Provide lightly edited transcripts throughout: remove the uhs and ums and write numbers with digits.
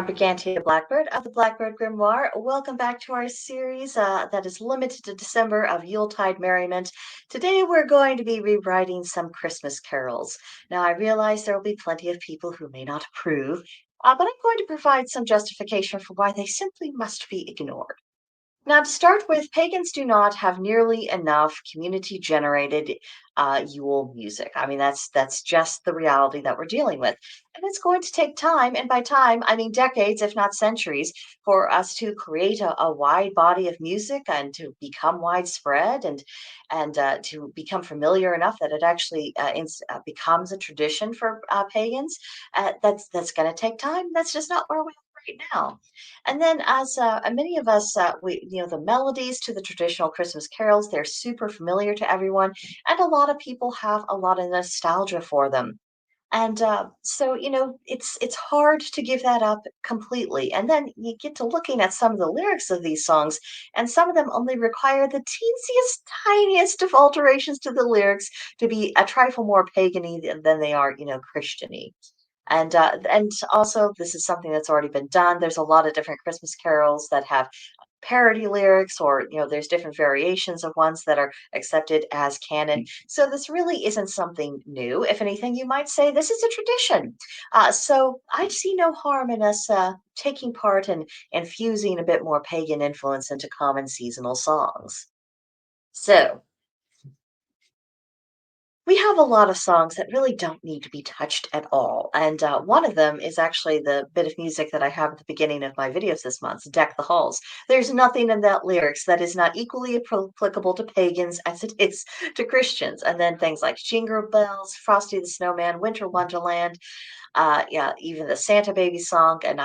I'm Brigantia Blackbird of the Blackbird Grimoire. Welcome back to our series that is limited to December of Yuletide Merriment. Today we're going to be rewriting some Christmas carols. Now, I realize there will be plenty of people who may not approve, but I'm going to provide some justification for why they simply must be ignored. Now, to start with, pagans do not have nearly enough community-generated Yule music. I mean, that's just the reality that we're dealing with, and it's going to take time. And by time, I mean decades, if not centuries, for us to create a wide body of music and to become widespread and to become familiar enough that it actually becomes a tradition for pagans. That's going to take time. That's just not where we are right now. And then, as many of us, the melodies to the traditional Christmas carols, they're super familiar to everyone, and a lot of people have a lot of nostalgia for them. And so, it's hard to give that up completely. And then you get to looking at some of the lyrics of these songs, and some of them only require the teенsiest, tiniest of alterations to the lyrics to be a trifle more pagan-y than they are, Christian-y. And also, this is something that's already been done. There's a lot of different Christmas carols that have parody lyrics, or there's different variations of ones that are accepted as canon. So this really isn't something new. If anything, you might say this is a tradition. So I see no harm in us taking part and infusing a bit more pagan influence into common seasonal songs. So we have a lot of songs that really don't need to be touched at all. And one of them is actually the bit of music that I have at the beginning of my videos this month, Deck the Halls. There's nothing in that lyrics that is not equally applicable to pagans as it is to Christians. And then things like Jingle Bells, Frosty the Snowman, Winter Wonderland, yeah, even the Santa Baby song. And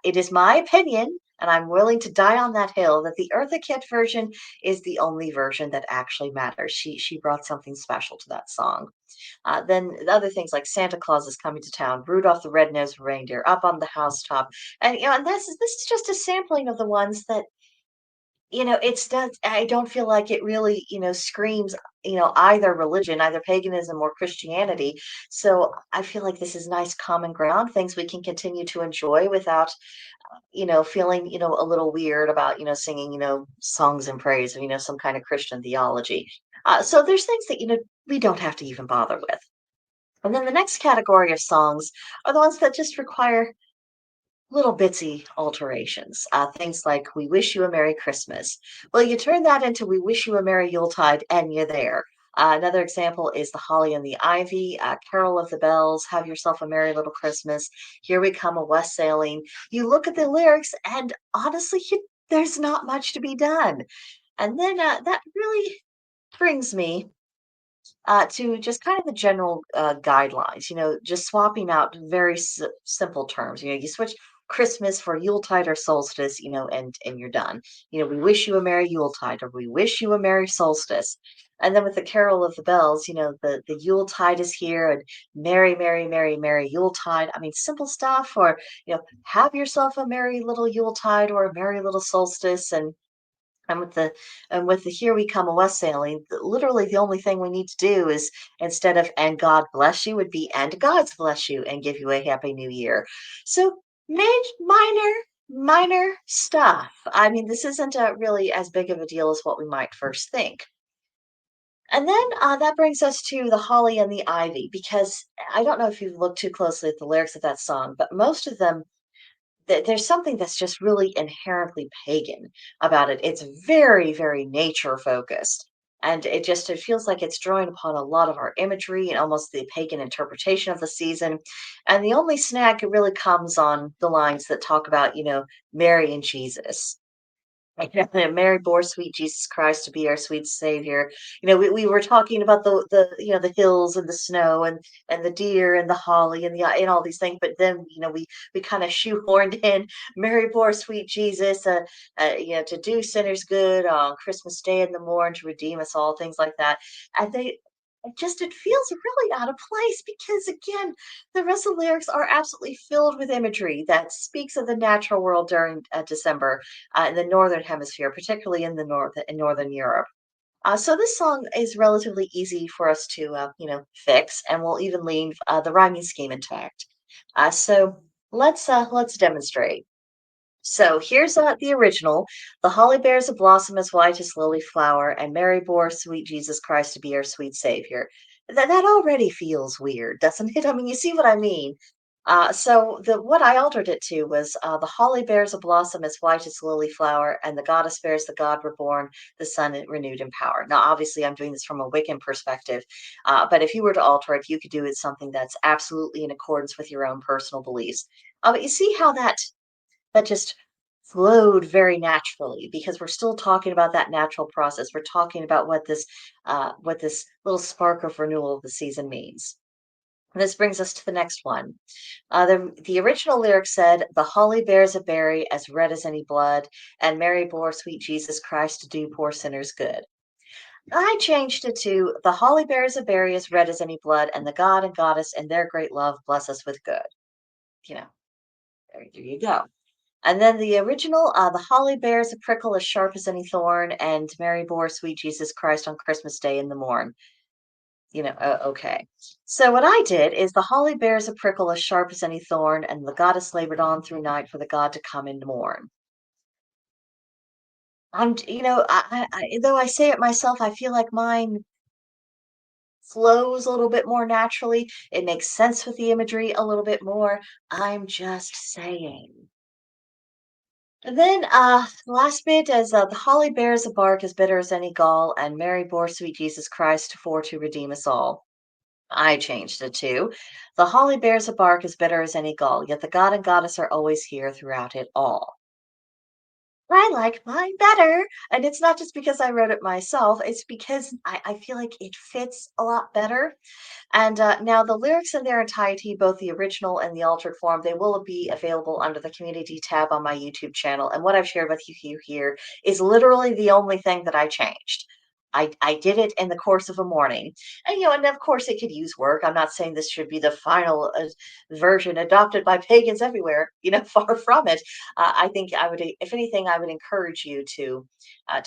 it is my opinion, and I'm willing to die on that hill, that the Eartha Kitt version is the only version that actually matters. She brought something special to that song. Then the other things like Santa Claus is Coming to Town, Rudolph the Red-Nosed Reindeer, Up on the Housetop, and and this is just a sampling of the ones that it's does. I don't feel like it really screams either religion, either paganism or Christianity. So I feel like this is nice common ground, things we can continue to enjoy without feeling, a little weird about, singing, songs in praise of, some kind of Christian theology. So there's things that, we don't have to even bother with. And then the next category of songs are the ones that just require little bitsy alterations. Things like We Wish You a Merry Christmas. Well, you turn that into We Wish You a Merry Yuletide, and you're there. Another example is The Holly and the Ivy, Carol of the Bells, Have Yourself a Merry Little Christmas, Here We Come a West Sailing. You look at the lyrics, and honestly, there's not much to be done. And then that really brings me to just kind of the general guidelines, just swapping out very simple terms. You switch Christmas for Yuletide or solstice, and you're done. We wish you a Merry Yuletide, or we wish you a Merry Solstice. And then with the Carol of the Bells, the Yuletide is here, and Merry, Merry, Merry, Merry Yuletide. I mean, simple stuff, or, have yourself a merry little Yuletide or a merry little solstice. And with the Here We Come a West Sailing, literally the only thing we need to do is, instead of and God bless you, would be and God's bless you and give you a happy new year. So minor stuff. I mean, this isn't really as big of a deal as what we might first think. And then that brings us to The Holly and the Ivy, because I don't know if you've looked too closely at the lyrics of that song, but most of them, there's something that's just really inherently pagan about it. It's very, very nature focused. And it feels like it's drawing upon a lot of our imagery and almost the pagan interpretation of the season. And the only snag really comes on the lines that talk about, Mary and Jesus. Like, Mary bore sweet Jesus Christ to be our sweet Savior. We were talking about the hills and the snow and the deer and the holly and all these things, but then we kind of shoehorned in Mary bore sweet Jesus, to do sinners good on Christmas Day in the morn to redeem us all, things like that. And it feels really out of place, because again, the rest of the lyrics are absolutely filled with imagery that speaks of the natural world during December in the northern hemisphere, particularly in northern Europe. So this song is relatively easy for us to fix, and we'll even leave the rhyming scheme intact. So Let's demonstrate. So here's the original. The holly bears a blossom as white as lily flower, and Mary bore sweet Jesus Christ to be our sweet Savior. That already feels weird, doesn't it? I mean, you see what I mean? So the what I altered it to was the holly bears a blossom as white as lily flower, and the goddess bears the God reborn, the Son renewed in power. Now, obviously, I'm doing this from a Wiccan perspective, but if you were to alter it, you could do it something that's absolutely in accordance with your own personal beliefs. But you see how that just flowed very naturally because we're still talking about that natural process. We're talking about what this little spark of renewal of the season means. And this brings us to the next one. The original lyric said, "The holly bears a berry as red as any blood, and Mary bore sweet Jesus Christ to do poor sinners good." I changed it to, "The holly bears a berry as red as any blood, and the God and Goddess in their great love bless us with good." You know, there you go. And then the original, "The holly bears a prickle as sharp as any thorn, and Mary bore sweet Jesus Christ on Christmas Day in the morn." Okay. So what I did is, "The holly bears a prickle as sharp as any thorn, and the goddess labored on through night for the God to come in the morn." Though I say it myself, I feel like mine flows a little bit more naturally. It makes sense with the imagery a little bit more. I'm just saying. And then, last bit is, "The holly bears a bark as bitter as any gall, and Mary bore sweet Jesus Christ for to redeem us all." I changed it to, "The holly bears a bark as bitter as any gall, yet the God and Goddess are always here throughout it all." I like mine better. And it's not just because I wrote it myself, it's because I feel like it fits a lot better. And now the lyrics in their entirety, both the original and the altered form, they will be available under the community tab on my YouTube channel. And what I've shared with you here is literally the only thing that I changed. I did it in the course of a morning. And of course it could use work. I'm not saying this should be the final version adopted by pagans everywhere, far from it. I think if anything, I would encourage you to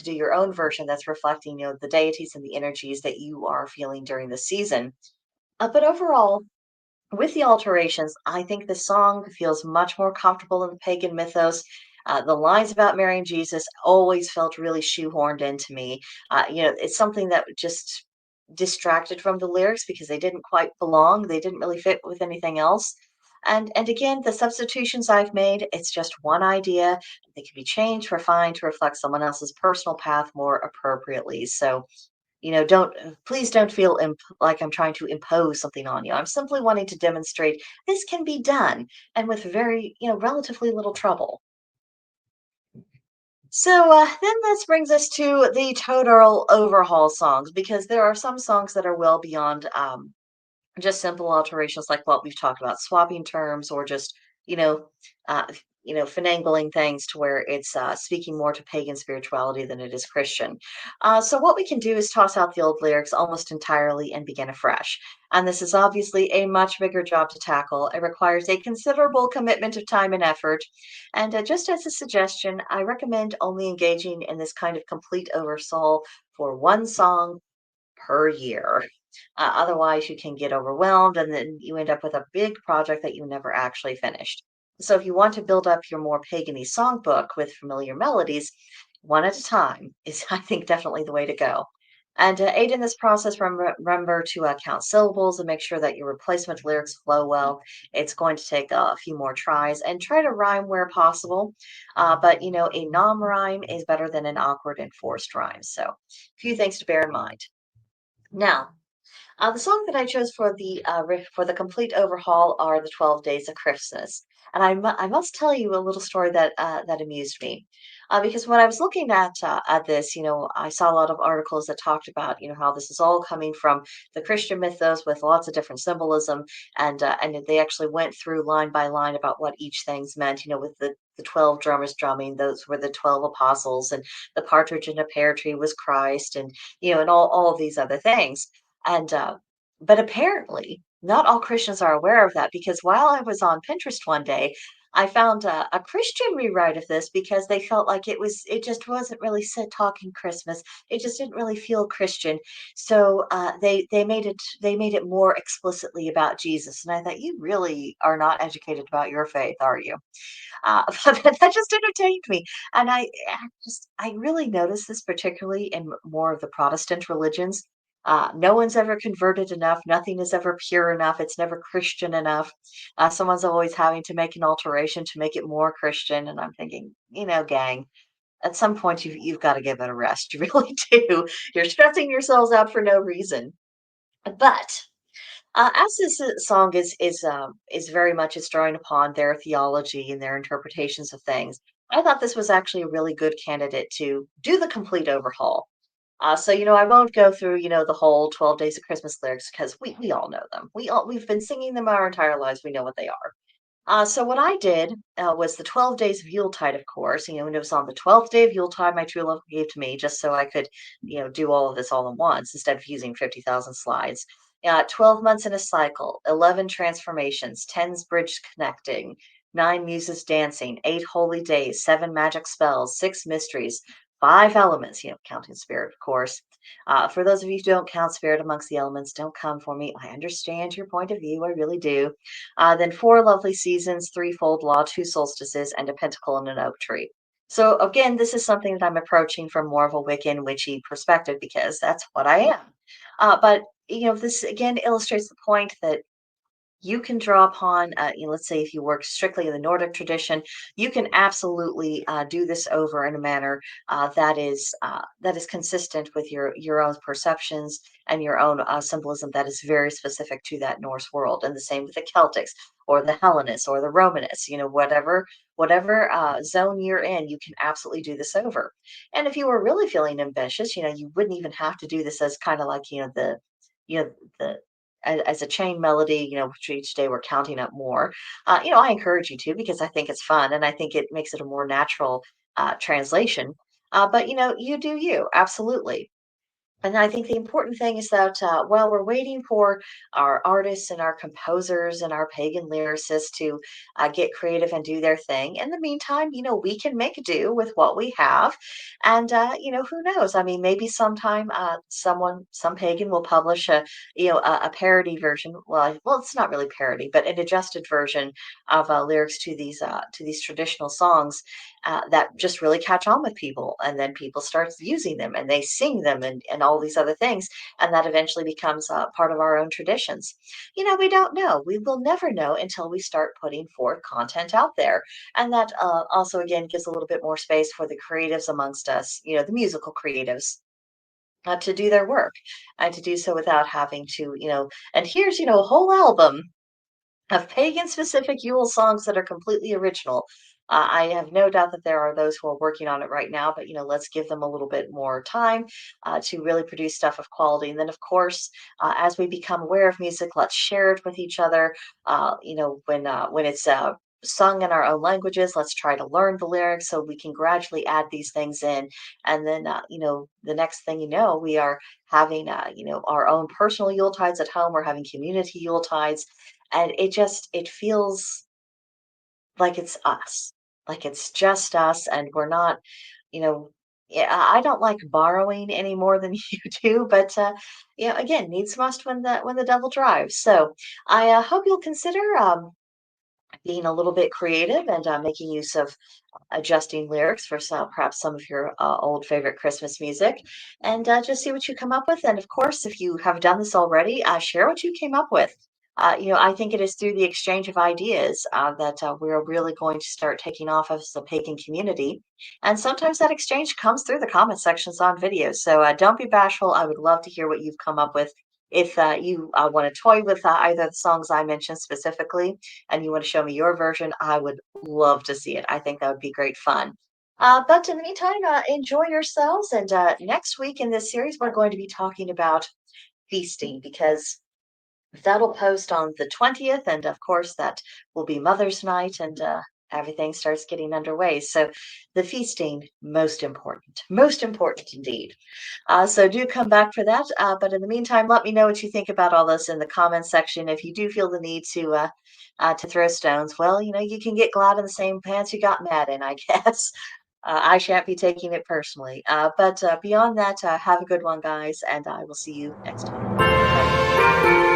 do your own version that's reflecting, the deities and the energies that you are feeling during the season. But overall, with the alterations, I think the song feels much more comfortable in the pagan mythos. The lines about Mary and Jesus always felt really shoehorned into me. It's something that just distracted from the lyrics because they didn't quite belong. They didn't really fit with anything else. And again, the substitutions I've made, it's just one idea. They can be changed, refined to reflect someone else's personal path more appropriately. So don't please don't feel like I'm trying to impose something on you. I'm simply wanting to demonstrate this can be done and with very, relatively little trouble. So then this brings us to the total overhaul songs because there are some songs that are well beyond just simple alterations like what we've talked about, swapping terms or just, you know, uh, finagling things to where it's speaking more to pagan spirituality than it is Christian. So what we can do is toss out the old lyrics almost entirely and begin afresh. And this is obviously a much bigger job to tackle. It requires a considerable commitment of time and effort. And just as a suggestion, I recommend only engaging in this kind of complete oversoul for one song per year. Otherwise, you can get overwhelmed and then you end up with a big project that you never actually finished. So, if you want to build up your more pagany songbook with familiar melodies, one at a time is, I think, definitely the way to go. And to aid in this process, remember to count syllables and make sure that your replacement lyrics flow well. It's going to take a few more tries and try to rhyme where possible. But, a non rhyme is better than an awkward and forced rhyme. So, a few things to bear in mind. Now, the song that I chose for the complete overhaul are the 12 Days of Christmas, and I must tell you a little story that amused me, because when I was looking at this, I saw a lot of articles that talked about how this is all coming from the Christian mythos with lots of different symbolism, and they actually went through line by line about what each thing's meant. With the 12 drummers drumming, those were the 12 apostles, and the partridge in a pear tree was Christ, and all of these other things. And but apparently, not all Christians are aware of that because while I was on Pinterest one day, I found a Christian rewrite of this because they felt like it just wasn't really said talking Christmas. It just didn't really feel Christian. So they made it more explicitly about Jesus. And I thought, you really are not educated about your faith, are you? But that just entertained me, and I really noticed this particularly in more of the Protestant religions. No one's ever converted enough. Nothing is ever pure enough. It's never Christian enough. Someone's always having to make an alteration to make it more Christian, and I'm thinking, gang, at some point you've got to give it a rest. You really do. You're stressing yourselves out for no reason. But as this song is very much is drawing upon their theology and their interpretations of things, I thought this was actually a really good candidate to do the complete overhaul. So I won't go through the whole 12 Days of Christmas lyrics because we all know them. We've been singing them our entire lives. We know what they are. So what I did was the 12 days of Yuletide, of course. And it was on the 12th day of Yuletide my true love gave to me, just so I could, do all of this all at once instead of using 50,000 slides. 12 months in a cycle, 11 transformations, 10's bridge connecting, 9 muses dancing, 8 holy days, 7 magic spells, 6 mysteries, 5 elements, counting spirit, of course. For those of you who don't count spirit amongst the elements, don't come for me. I understand your point of view. I really do. Then 4 lovely seasons, threefold law, 2 solstices, and a pentacle and an oak tree. So again, this is something that I'm approaching from more of a Wiccan witchy perspective because that's what I am. But this again illustrates the point that you can draw upon, let's say if you work strictly in the Nordic tradition, you can absolutely do this over in a manner that is consistent with your own perceptions and your own symbolism that is very specific to that Norse world. And the same with the Celtics or the Hellenists or the Romanists. Whatever zone you're in, you can absolutely do this over. And if you were really feeling ambitious, you wouldn't even have to do this as kind of like you know the as a chain melody, which each day we're counting up more. I encourage you to because I think it's fun and I think it makes it a more natural translation. But you do you, absolutely. And I think the important thing is that while we're waiting for our artists and our composers and our pagan lyricists to get creative and do their thing, in the meantime, we can make do with what we have. And, who knows? I mean, maybe sometime some pagan will publish a parody version. Well, it's not really parody, but an adjusted version of lyrics to these traditional songs that just really catch on with people. And then people start using them and they sing them and all these other things. And that eventually becomes part of our own traditions. We don't know. We will never know until we start putting forth content out there. And that also, again, gives a little bit more space for the creatives amongst us, the musical creatives. To do their work and to do so without having to, and here's, a whole album of pagan specific Yule songs that are completely original. I have no doubt that there are those who are working on it right now, but let's give them a little bit more time to really produce stuff of quality. And then, of course, as we become aware of music, let's share it with each other. When it's sung in our own languages, let's try to learn the lyrics so we can gradually add these things in. And then, the next thing you know, we are having, our own personal Yuletides at home. We're having community Yuletides and it feels like it's us, like it's just us, and we're not, you know yeah, I don't like borrowing any more than you do, but, again, needs must when the devil drives. So, I, hope you'll consider, being a little bit creative and, making use of adjusting lyrics for perhaps some of your old favorite Christmas music, and just see what you come up with. And of course, if you have done this already, share what you came up with. I think it is through the exchange of ideas that we're really going to start taking off as a pagan community. And sometimes that exchange comes through the comment sections on videos. So don't be bashful. I would love to hear what you've come up with. If you want to toy with either of the songs I mentioned specifically, and you want to show me your version, I would love to see it. I think that would be great fun. But in the meantime, enjoy yourselves. And next week in this series, we're going to be talking about feasting because that'll post on the 20th. And of course, that will be Mother's Night. And everything starts getting underway. So the feasting, most important indeed. So do come back for that. But in the meantime, let me know what you think about all this in the comments section. If you do feel the need to throw stones, well, you can get glad in the same pants you got mad in, I guess. I shan't be taking it personally. But beyond that, have a good one, guys, and I will see you next time. Bye.